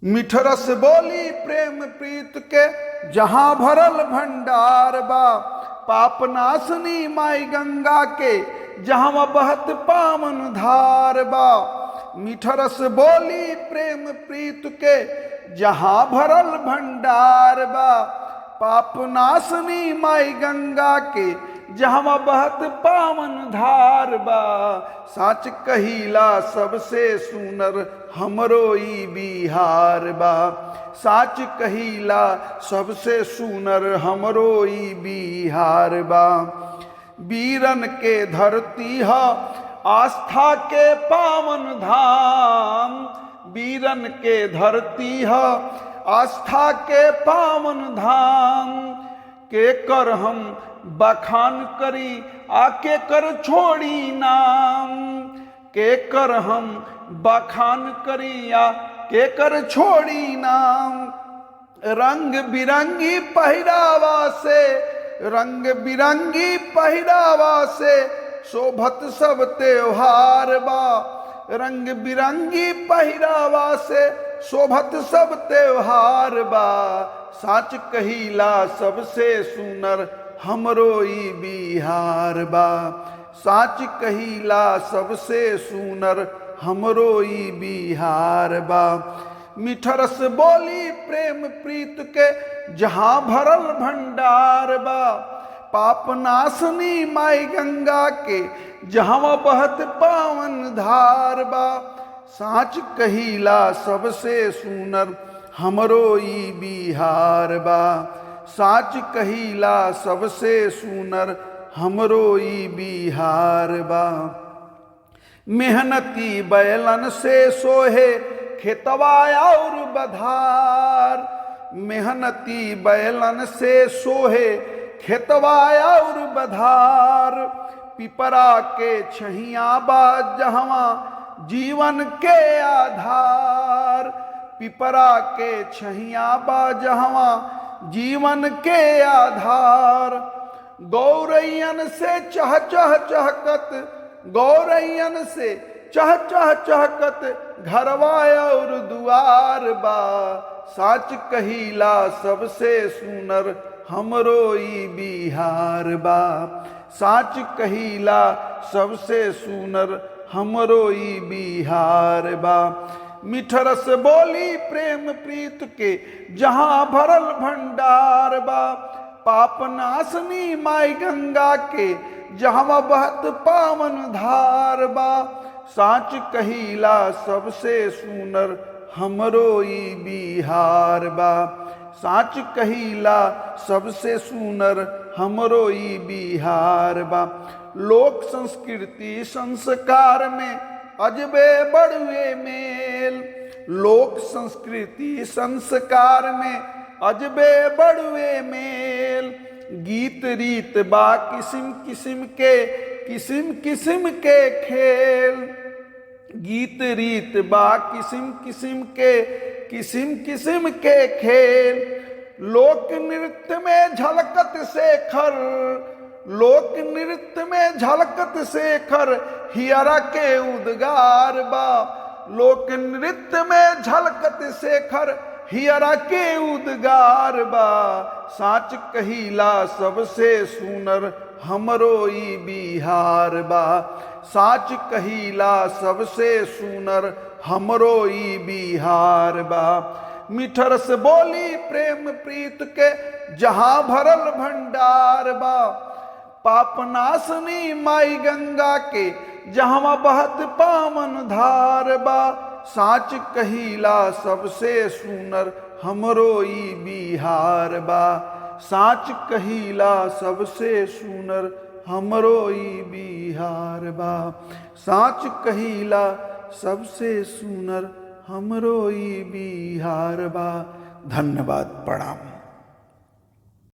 मिठरस बोली प्रेम प्रीत के जहां भरल भंडार बा। पाप नाशनी माई गंगा के जहां बहत पावन धार बा। मिठरस बोली प्रेम प्रीत के जहां भरल भंडार बा। पाप नाशनी माई गंगा के जहां बहत पावन धार बा। साच कहिला सबसे सुनर हमरो ई बिहार बा। साच कहिला सबसे सुनर हमरो ई बिहार बा। वीरन के धरती ह आस्था के पावन धाम। वीरन के धरती ह आस्था के पावन धाम। के कर हम बखान करी आके कर छोड़ी नाम। के कर हम बखान करी आ के कर छोड़ी नाम। रंग बिरंगी पहिरावा से रंग बिरंगी पहिरावा से शोभत सब त्योहार बा। रंग बिरंगी पहिरावा से शोभत सब त्योहार बा। साच कहिला सबसे सुनर हमरो ई बिहार बा। साच कहिला सबसे सुनर हमरो ई बिहार बा। मिठरस बोली प्रेम प्रीत के जहां भरल भंडार बा। पाप नाशनी माई गंगा के जहां बहत पावन धार बा। साच कहिला सबसे सुनर हमरो ई बिहार बा। साच कहिला सबसे सुनर हमरो ई बिहार बा। मेहनती बैलन से सोहे खेतवा और बधार। मेहनती बैलन से सोहे खेतवा और बधार। पिपरा के छहिया बा जहवा जीवन के आधार। पिपरा के छहिया बा जहवा जीवन के आधार। गौरैयन से चह चह चहकत गौरैयन से चह चह चहकत घरवा और दुआर बा। साच कहिला सबसे सुनर हमरो ई बिहार बा। साच कहिला सबसे सुनर हमरो ई बिहार बा। मिठरस बोली प्रेम प्रीत के जहां भरल भंडार बा। पाप नाशनी माई गंगा के जहां बहत पावन धार बा। साच कहिला सबसे सुनर हमरो ई बिहार बा। साच कहिला सबसे सुनर हमरो ई बिहार बा। लोक संस्कृति संस्कार में अजबे बड़ुए मेल। लोक संस्कृति संस्कार में अजबे बड़ुए मेल। गीत रीत बा किस्म किस्म के खेल। गीत रीत बा किस्म किस्म के खेल। लोक नृत्य में झलकत शेखर लोक नृत्य में झलकत शेखर हियरा के उद्गार बा। लोक नृत्य में झलकत शेखर हियरा के उद्गार बा। साच कहिला सबसे सुनर हमरो ई बिहार बा। साच कहिला सबसे सुनर हमरो ई बिहार बा। मिठरस बोली प्रेम प्रीत के जहां भरल भंडार बा। पाप नाशनी माई गंगा के जहां बहत पावन धार बा। साच कहिला सबसे सुनर हमरो ई बिहार बा। साच कहिला सबसे सुनर हमरो ई बिहार बा। साच कहिला सबसे सुनर हमरो ई बिहार बा। धन्यवाद, प्रणाम।